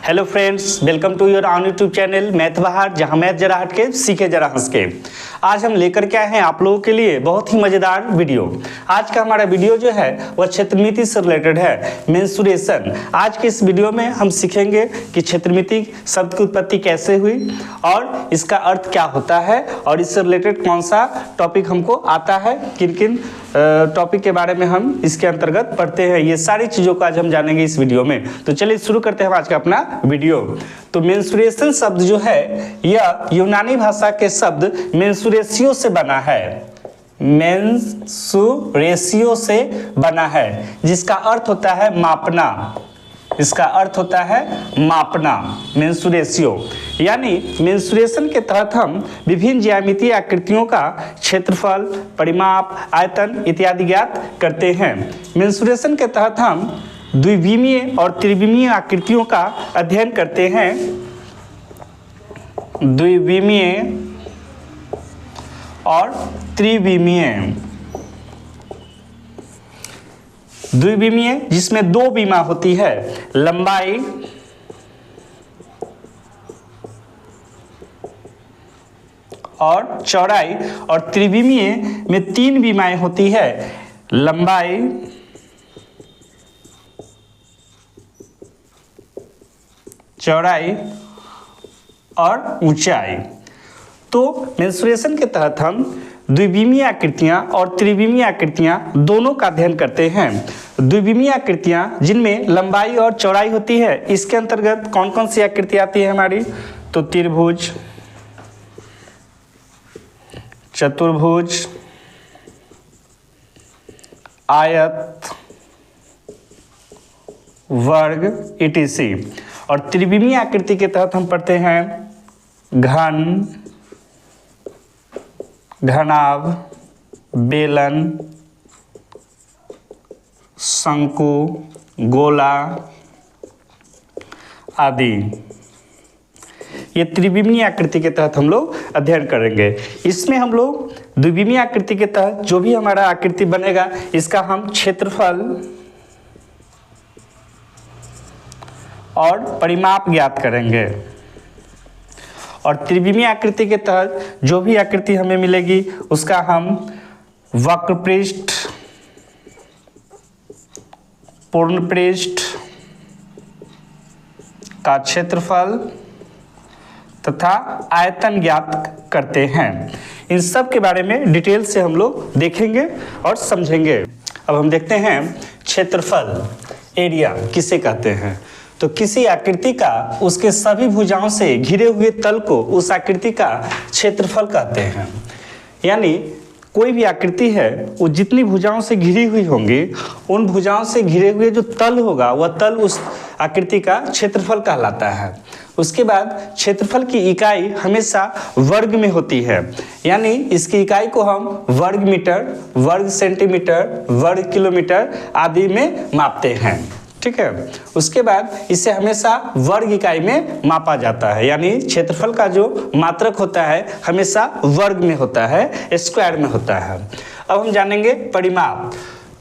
Hello friends, welcome to your own YouTube channel math Bahar, जहां math जरा हट के सीखे जरा हंस के। आज हम लेकर के आए हैं आप लोगों के लिए बहुत ही मजेदार वीडियो। आज का हमारा वीडियो जो है वह क्षेत्रमिति से रिलेटेड है, मेंसुरेशन। आज के इस वीडियो में हम सीखेंगे कि क्षेत्रमिति शब्द की उत्पत्ति कैसे हुई और इसका अर्थ क्या होता है और इससे रिलेटेड कौन सा टॉपिक हमको आता है, किन किन टॉपिक के बारे में हम इसके अंतर्गत पढ़ते हैं। ये सारी चीज़ों को आज हम जानेंगे इस वीडियो में। तो चलिए शुरू करते हैं आज का अपना वीडियो। तो मेंसुरेशन शब्द जो है यह यूनानी भाषा के शब्द मेंसुरेशियो से बना है। मेंसुरेशियो से बना है, जिसका अर्थ होता है मापना। इसका अर्थ होता है मापना, मेंसुरेशियो। यानी मेंसुरेशन के तहत हम विभिन्न ज्यामितीय आकृतियों का क्षेत्रफल, परिमाप, आयतन इत्यादि ज्ञात करते हैं। मेंसुरेशन के तहत हम द्विविमीय और त्रिविमीय आकृतियों का अध्ययन करते हैं। द्विविमीय और त्रिविमीय। द्विविमीय जिसमें दो विमा होती है, लंबाई और चौड़ाई, और त्रिविमीय में तीन विमाएं होती है, लंबाई, चौड़ाई और ऊंचाई। तो मेंसुरेशन के तहत हम द्विविमीय आकृतियां और त्रिविमीय आकृतियां दोनों का अध्ययन करते हैं। द्विविमीय आकृतियां जिनमें लंबाई और चौड़ाई होती है, इसके अंतर्गत कौन कौन सी आकृति आती है हमारी? तो त्रिभुज, चतुर्भुज, आयत, वर्ग etc। और त्रिविमीय आकृति के तहत हम पढ़ते हैं घन, घनाभ, बेलन, शंकु, गोला आदि। ये त्रिविमीय आकृति के तहत हम लोग अध्ययन करेंगे। इसमें हम लोग द्विविमीय आकृति के तहत जो भी हमारा आकृति बनेगा, इसका हम क्षेत्रफल और परिमाप ज्ञात करेंगे। और त्रिविमीय आकृति के तहत जो भी आकृति हमें मिलेगी उसका हम वक्रपृष्ठ, पूर्णपृष्ठ का क्षेत्रफल तथा आयतन ज्ञात करते हैं। इन सब के बारे में डिटेल से हम लोग देखेंगे और समझेंगे। अब हम देखते हैं क्षेत्रफल, एरिया किसे कहते हैं। तो किसी आकृति का उसके सभी भुजाओं से घिरे हुए तल को उस आकृति का क्षेत्रफल कहते हैं। यानी कोई भी आकृति है, वो जितनी भुजाओं से घिरी हुई होंगी, उन भुजाओं से घिरे हुए जो तल होगा वह तल उस आकृति का क्षेत्रफल कहलाता है। उसके बाद क्षेत्रफल की इकाई हमेशा वर्ग में होती है। यानी इसकी इकाई को हम वर्ग मीटर, वर्ग सेंटीमीटर, वर्ग किलोमीटर आदि में मापते हैं। ठीक है। उसके बाद इसे हमेशा वर्ग इकाई में मापा जाता है। यानी क्षेत्रफल का जो मात्रक होता है हमेशा वर्ग में होता है, स्क्वायर में होता है। अब हम जानेंगे परिमाप,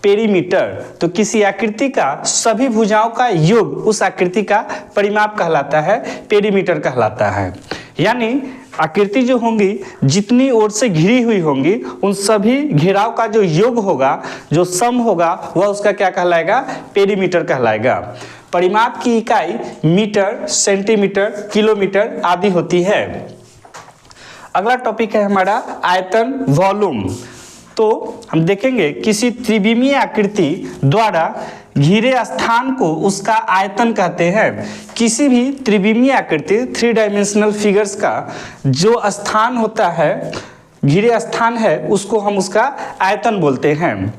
पेरीमीटर। तो किसी आकृति का सभी भुजाओं का योग उस आकृति का परिमाप कहलाता है, पेरीमीटर कहलाता है। यानी आकृति जो होंगी, जितनी ओर से घिरी हुई होंगी, उन सभी घेराव का जो योग होगा, जो सम होगा, वह उसका क्या कहलाएगा? पेरीमीटर कहलाएगा। परिमाप की इकाई मीटर, सेंटीमीटर, किलोमीटर आदि होती है। अगला टॉपिक है हमारा आयतन, वॉल्यूम। तो हम देखेंगे किसी त्रिविमीय आकृति द्वारा घिरे स्थान को उसका आयतन कहते हैं। किसी भी त्रिविमीय आकृति, 3 डायमेंशनल फिगर्स का जो स्थान होता है, घिरे स्थान है, उसको हम उसका आयतन बोलते हैं।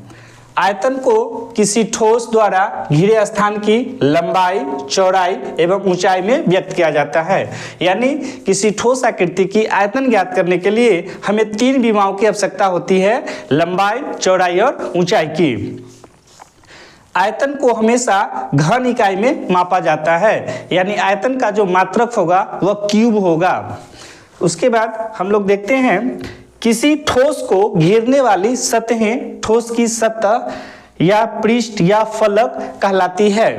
आयतन को किसी ठोस द्वारा घिरे स्थान की लंबाई, चौड़ाई एवं ऊंचाई में व्यक्त किया जाता है। यानी किसी ठोस आकृति की आयतन ज्ञात करने के लिए हमें 3 विमाओं की आवश्यकता होती है, लंबाई, चौड़ाई और ऊंचाई की। आयतन को हमेशा घन इकाई में मापा जाता है। यानी आयतन का जो मात्रक होगा वह क्यूब होगा। उसके बाद हम लोग देखते हैं किसी ठोस को घेरने वाली सतहें ठोस की सतह या पृष्ठ या फलक कहलाती है।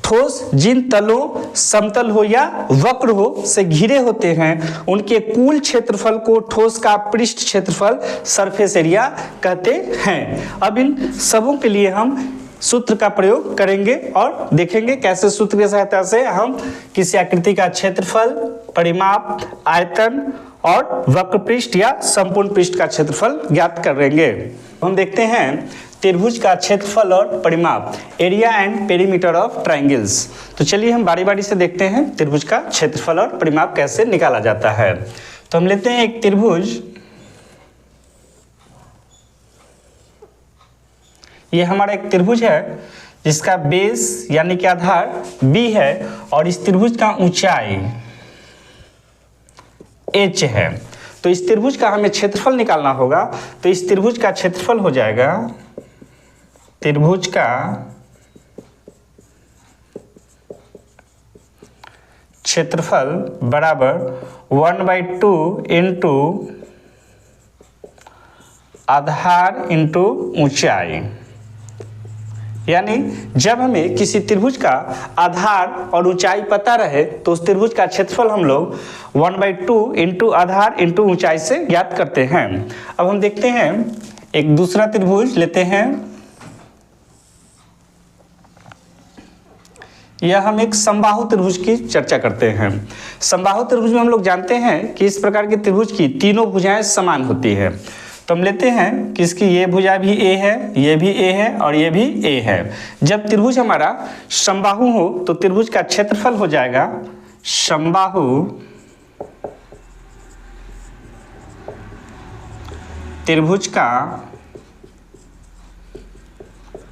ठोस जिन तलों समतल हो या वक्र हो से घिरे होते हैं उनके कुल क्षेत्रफल को ठोस का पृष्ठ क्षेत्रफल सरफेस एरिया कहते हैं। अब इन सबों के लिए हम सूत्र का प्रयोग करेंगे और देखेंगे कैसे सूत्र की सहायता से हम किसी आकृति का क्षेत्रफल, परिमाप, आयतन और वक्र पृष्ठ या संपूर्ण पृष्ठ का क्षेत्रफल ज्ञात करेंगे। हम देखते हैं त्रिभुज का क्षेत्रफल और परिमाप, area and perimeter of triangles. तो चलिए हम बारी बारी से देखते हैं त्रिभुज का क्षेत्रफल और परिमाप कैसे निकाला जाता है। तो हम लेते हैं एक त्रिभुज, ये हमारा एक त्रिभुज है जिसका बेस यानी कि आधार B है और इस त्रिभुज का ऊंचाई H है। तो इस त्रिभुज का हमें क्षेत्रफल निकालना होगा। तो इस त्रिभुज का क्षेत्रफल हो जाएगा, त्रिभुज का क्षेत्रफल बराबर 1/2 इंटू आधार इंटू ऊंचाई। यानी जब हमें किसी त्रिभुज का आधार और ऊंचाई पता रहे तो उस त्रिभुज का क्षेत्रफल हम लोग 1/2 इंटू आधार इंटू ऊंचाई से ज्ञात करते हैं। अब हम देखते हैं एक दूसरा त्रिभुज लेते हैं। यह हम एक समबाहु त्रिभुज की चर्चा करते हैं। समबाहु त्रिभुज में हम लोग जानते हैं कि इस प्रकार के त्रिभुज की तीनों भुजाएं समान होती है। तो हम लेते हैं कि इसकी ये भुजा भी A है, ये भी A है और ये भी A है। जब त्रिभुज हमारा समबाहु हो तो त्रिभुज का क्षेत्रफल हो जाएगा समबाहु त्रिभुज का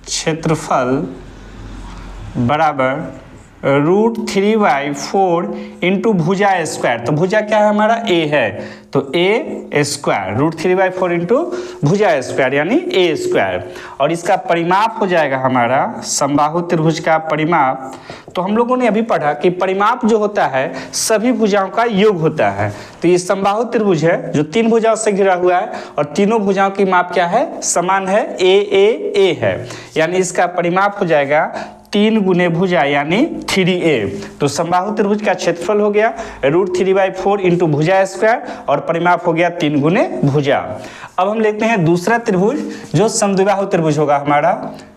क्षेत्रफल बराबर √3/4 इंटू भुजा स्क्वायर। तो भुजा क्या है हमारा A है, तो A स्क्वायर √3/4 इंटू भुजा स्क्वायर यानी A स्क्वायर। और इसका परिमाप हो जाएगा हमारा समबाहु त्रिभुज का परिमाप। तो हम लोगों ने अभी पढ़ा कि परिमाप जो होता है सभी भुजाओं का योग होता है। तो ये समबाहु त्रिभुज है जो तीन भुजाओं से घिरा हुआ है और तीनों भुजाओं की माप क्या है, समान है, A है। यानी इसका परिमाप हो जाएगा 3 गुने भुजा यानी 3A। तो समबाहु त्रिभुज का क्षेत्रफल हो गया √3/4 इंटू भुजा स्क्वायर और परिमाप हो गया 3 गुने भुजा। अब हम लेते हैं दूसरा त्रिभुज जो समद्विबाहु त्रिभुज होगा हमारा।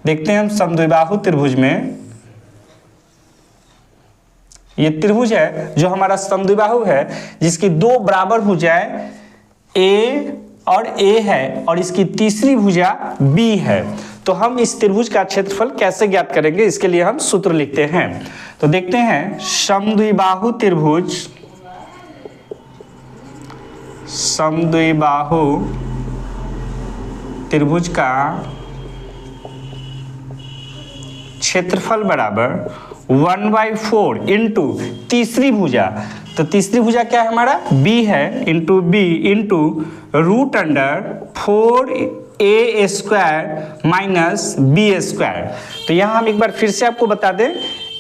देखते हैं हम समद्विबाहु त्रिभुज में, ये त्रिभुज है जो हमारा समद्विबाहु है जिसकी दो बराबर भुजाएं A और A है और इसकी तीसरी भुजा B है। तो हम इस त्रिभुज का क्षेत्रफल कैसे ज्ञात करेंगे, इसके लिए हम सूत्र लिखते हैं। तो देखते हैं समद्विबाहु त्रिभुज, समद्विबाहु त्रिभुज का क्षेत्रफल बराबर 1/4 इंटू तीसरी भुजा। तो तीसरी भुजा क्या है हमारा, B है, into B into √4A square minus B square. तो यहाँ हम एक बार फिर से आपको बता दें,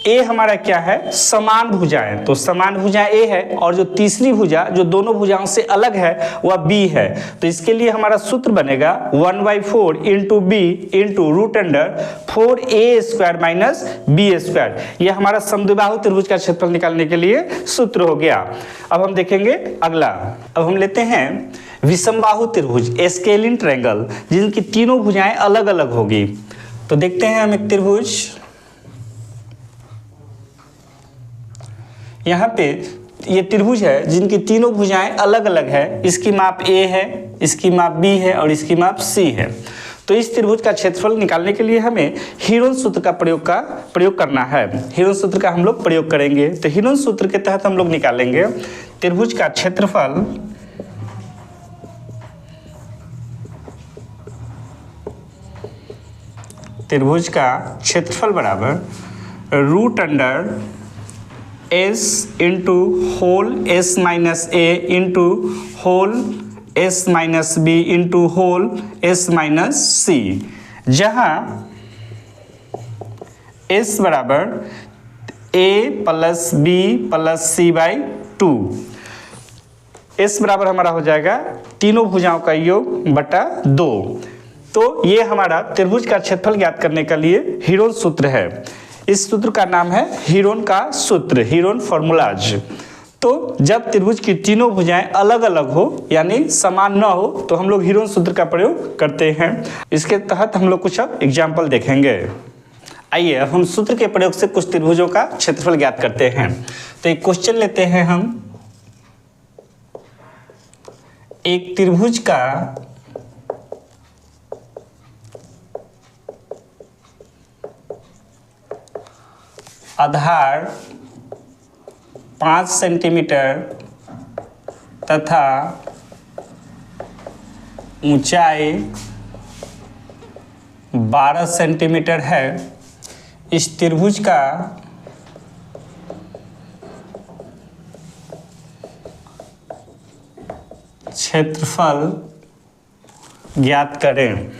A हमारा क्या है, समान भुजाएं। तो समान भुजा A है और जो तीसरी भुजा जो दोनों भुजाओं से अलग है वह B है। तो इसके लिए हमारा सूत्र बनेगा 1/4 into B into √4A square minus B square. यह हमारा समद्विबाहु त्रिभुज का क्षेत्रफल निकालने के लिए सूत्र हो गया। अब हम देखेंगे अगला। अब हम लेते हैं विषमबाहु त्रिभुज, स्केलिन ट्रायंगल, जिनकी तीनों भुजाएं अलग अलग होगी। तो देखते हैं हम एक त्रिभुज, यहाँ पे ये त्रिभुज है जिनकी तीनों भुजाएं अलग अलग है। इसकी माप A है, इसकी माप B है और इसकी माप C है। तो इस त्रिभुज का क्षेत्रफल निकालने के लिए हमें हीरोन सूत्र का प्रयोग करना है। हीरोन सूत्र का हम लोग प्रयोग करेंगे। तो हीरोन सूत्र के तहत हम लोग निकालेंगे त्रिभुज का क्षेत्रफल बराबर √S into whole S minus A into whole S minus B into whole S minus C, जहाँ S बराबर A plus B plus C/2। S बराबर हमारा हो जाएगा तीनों भुजाओं का योग बटा 2। तो ये हमारा त्रिभुज का क्षेत्रफल ज्ञात करने के लिए हीरोन सूत्र है। इस सूत्र का नाम है हीरोन का सूत्र, हीरोन फॉर्मूलाज। तो जब त्रिभुज की तीनों भुजाएं अलग अलग हो यानी समान न हो तो हम लोग हीरोन सूत्र का प्रयोग करते हैं। इसके तहत हम लोग कुछ अब एग्जाम्पल देखेंगे। आइए अब हम सूत्र के प्रयोग से कुछ त्रिभुजों का क्षेत्रफल ज्ञात करते हैं। तो एक क्वेश्चन लेते हैं हम। एक त्रिभुज का आधार 5 सेंटीमीटर तथा ऊंचाई 12 सेंटीमीटर है। इस त्रिभुज का क्षेत्रफल ज्ञात करें।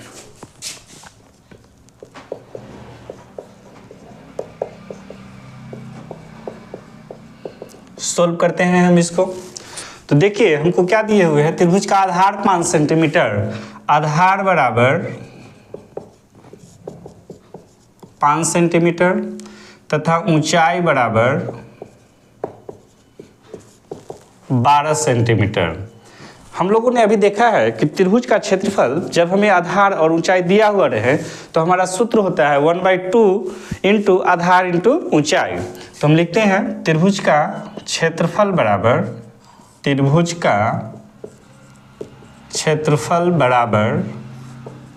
सोल्व करते हैं हम इसको। तो देखिए हमको क्या दिए हुए हैं, त्रिभुज का आधार 5 सेंटीमीटर, आधार बराबर 5 सेंटीमीटर तथा ऊंचाई बराबर 12 सेंटीमीटर। हम लोगों ने अभी देखा है कि त्रिभुज का क्षेत्रफल जब हमें आधार और ऊंचाई दिया हुआ रहे तो हमारा सूत्र होता है 1/2 इंटू आधार इंटू ऊंचाई। तो हम लिखते हैं त्रिभुज का क्षेत्रफल बराबर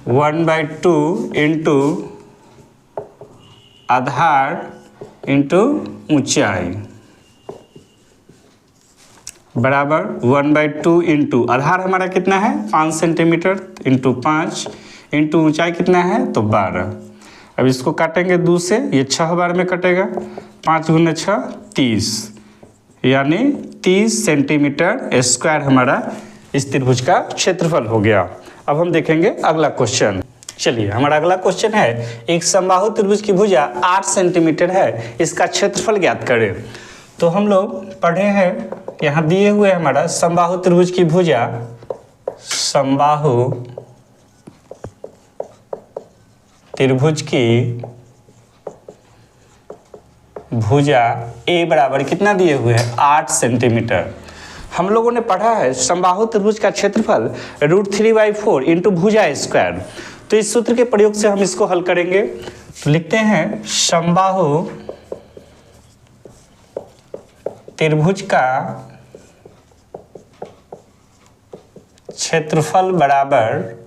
1/2 इंटू आधार इंटू ऊंचाई बराबर 1/2 इंटू आधार हमारा कितना है 5 सेंटीमीटर इंटू 5 इंटू ऊंचाई कितना है तो 12। अब इसको काटेंगे 2 से, ये 6 बार में कटेगा, 5 × 6 30 यानी 30 सेंटीमीटर स्क्वायर हमारा इस त्रिभुज का क्षेत्रफल हो गया। अब हम देखेंगे अगला क्वेश्चन। चलिए हमारा अगला क्वेश्चन है, एक समबाहु त्रिभुज की भुजा 8 सेंटीमीटर है, इसका क्षेत्रफल ज्ञात करें। तो हम लोग पढ़े हैं, यहाँ दिए हुए हमारा समबाहु त्रिभुज की भुजा, समबाहु त्रिभुज की भुजा ए बराबर कितना दिए हुए हैं 8 सेंटीमीटर। हम लोगों ने पढ़ा है समबाहु त्रिभुज का क्षेत्रफल √3/4 इंटू भुजा स्क्वायर। तो इस सूत्र के प्रयोग से हम इसको हल करेंगे। तो लिखते हैं समबाहु त्रिभुज का क्षेत्रफल बराबर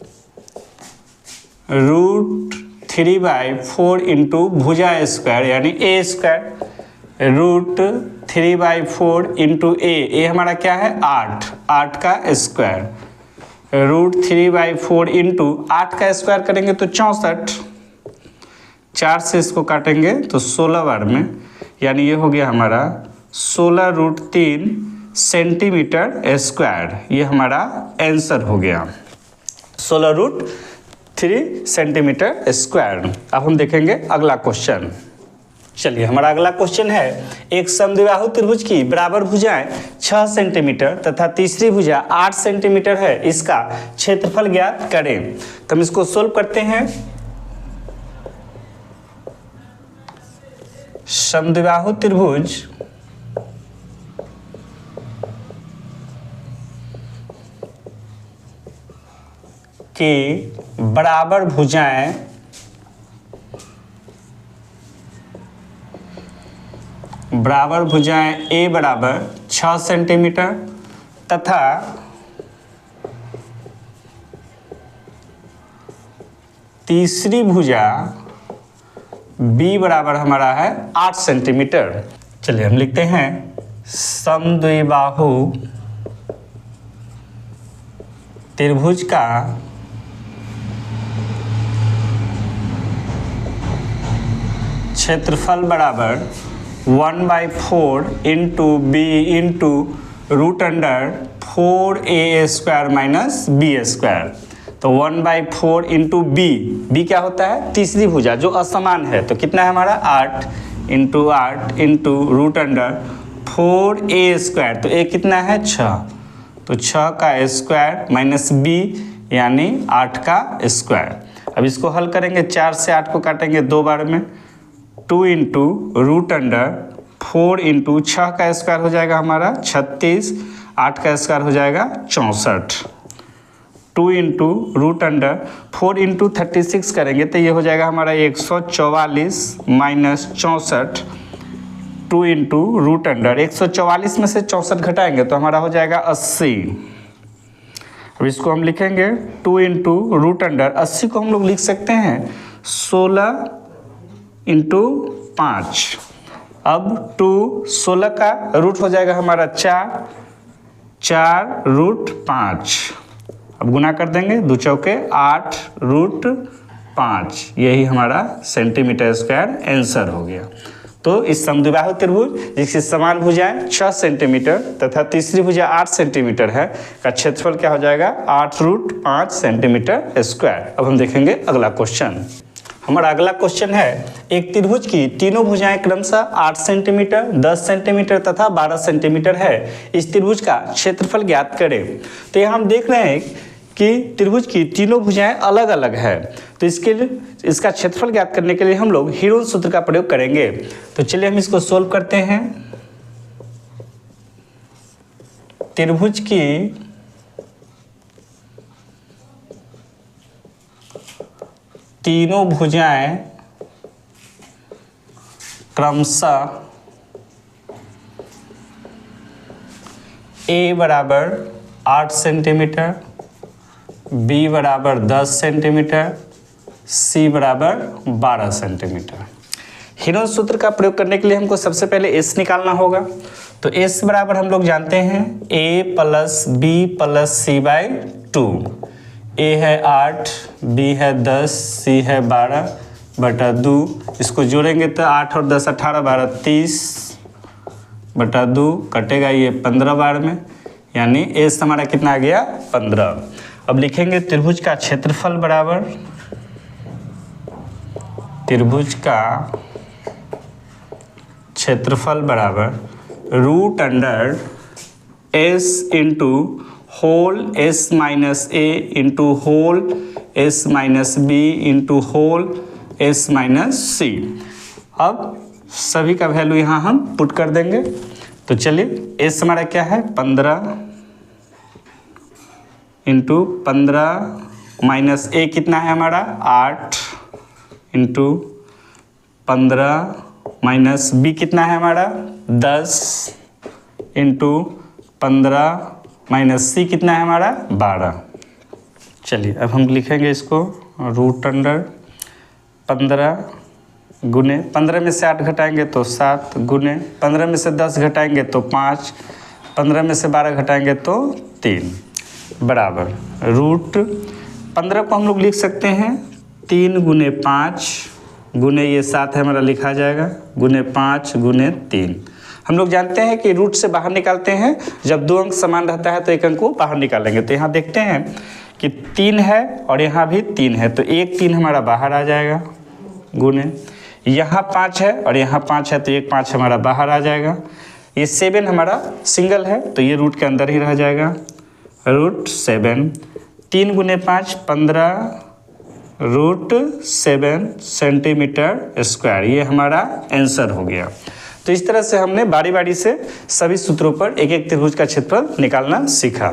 √3/4 इंटू भुजा स्क्वायर यानी ए स्क्वायर, √3/4 इंटू ए हमारा क्या है 8 का स्क्वायर, √3/4 इंटू 8 का स्क्वायर करेंगे तो 64, 4 से इसको काटेंगे तो 16 बार में, यानी ये हो गया हमारा 16√3 सेंटीमीटर स्क्वायर। ये हमारा आंसर हो गया 16√3 सेंटीमीटर स्क्वायर। अब हम देखेंगे अगला क्वेश्चन। चलिए हमारा अगला क्वेश्चन है, एक समद्विबाहु त्रिभुज की बराबर भुजाएं 6 सेंटीमीटर तथा तीसरी भुजा 8 सेंटीमीटर है, इसका क्षेत्रफल ज्ञात करें। तो हम इसको सोल्व करते हैं। समद्विबाहु त्रिभुज की बराबर भुजाएं ए बराबर 6 सेंटीमीटर तथा तीसरी भुजा बी बराबर हमारा है 8 सेंटीमीटर। चलिए हम लिखते हैं समद्विबाहु त्रिभुज का क्षेत्रफल बराबर 1/4 into B into √4a² minus b²। तो 1/4 इंटू बी क्या होता है तीसरी भुजा जो असमान है, तो कितना है हमारा 8 इंटू √4a²। तो a कितना है 6, तो 6 का स्क्वायर माइनस b यानी 8 का स्क्वायर। अब इसको हल करेंगे, 4 से 8 को काटेंगे 2 बार में, 2 इंटू रूट अंडर 4 इंटू 6 का स्क्वायर हो जाएगा हमारा 36, 8 का स्क्वायर हो जाएगा 64। 2 इंटू रूट अंडर 4 इंटू 36 करेंगे तो ये हो जाएगा हमारा 144 माइनस 64। 2 इंटू रूट अंडर 144 में से 64 घटाएंगे तो हमारा हो जाएगा 80। अब इसको हम लिखेंगे 2 इंटू रूट अंडर 80 को हम लोग लिख सकते हैं 16 इंटू 5। अब 16 का रूट हो जाएगा हमारा 4 रूट 5। अब गुना कर देंगे 2 चौके 8 रूट 5, यही हमारा सेंटीमीटर स्क्वायर आंसर हो गया। तो इस समद्विबाहु त्रिभुज जिसकी समान भुजाएं 6 सेंटीमीटर तथा तीसरी भुजा 8 सेंटीमीटर है का क्षेत्रफल क्या हो जाएगा 8 रूट 5 सेंटीमीटर स्क्वायर। अब हम देखेंगे अगला क्वेश्चन। हमारा अगला क्वेश्चन है एक त्रिभुज की तीनों भुजाएं क्रमशः 8 सेंटीमीटर, 10 सेंटीमीटर तथा 12 सेंटीमीटर है। इस त्रिभुज का क्षेत्रफल ज्ञात करें। तो यहाँ हम देख रहे हैं कि त्रिभुज की तीनों भुजाएं अलग अलग है, तो इसके लिए इसका क्षेत्रफल ज्ञात करने के लिए हम लोग हीरोन सूत्र का प्रयोग करेंगे। तो चलिए हम इसको सोल्व करते हैं। त्रिभुज की तीनों भुजाएं क्रमशः A बराबर 8 सेंटीमीटर, B बराबर 10 सेंटीमीटर, C बराबर 12 सेंटीमीटर। हीरोन सूत्र का प्रयोग करने के लिए हमको सबसे पहले S निकालना होगा। तो S बराबर हम लोग जानते हैं A plus B plus C by 2। A है 8, B है 10, C है 12 बटा 2। इसको जोड़ेंगे तो 8 और 10 18 12 30 बटा 2 कटेगा ये 15 बार में, यानी S हमारा कितना आ गया 15। अब लिखेंगे त्रिभुज का क्षेत्रफल बराबर त्रिभुज का क्षेत्रफल बराबर root under S into whole S minus A into whole S minus B into whole S minus C। अब सभी का वैल्यू यहाँ हम पुट कर देंगे। तो चलिए S हमारा क्या है 15 इंटू 15 माइनस A कितना है हमारा 8 इंटू 15 माइनस B कितना है हमारा 10 इंटू 15 माइनस C कितना है हमारा 12। चलिए अब हम लिखेंगे इसको रूट अंडर 15 गुने 15 में से 8 घटाएंगे तो 7 गुने 15 में से 10 घटाएंगे तो 5, 15 में से 12 घटाएंगे तो 3 बराबर रूट 15 को हम लोग लिख सकते हैं 3 गुने 5 गुने ये 7 है हमारा लिखा जाएगा गुने 5 गुने 3। हम लोग जानते हैं कि रूट से बाहर निकालते हैं, जब दो अंक समान रहता है तो एक अंक को बाहर निकालेंगे। तो यहाँ देखते हैं कि 3 है और यहाँ भी 3 है, तो एक 3 हमारा बाहर आ जाएगा गुने यहाँ 5 है और यहाँ 5 है तो एक 5 हमारा बाहर आ जाएगा। ये 7 हमारा सिंगल है तो ये रूट के अंदर ही रह जाएगा रूट 7। 3 गुने 5 15 रूट 7 सेंटीमीटर स्क्वायर, ये हमारा आंसर हो गया। तो इस तरह से हमने बारी बारी से सभी सूत्रों पर एक एक त्रिभुज का क्षेत्रफल निकालना सीखा।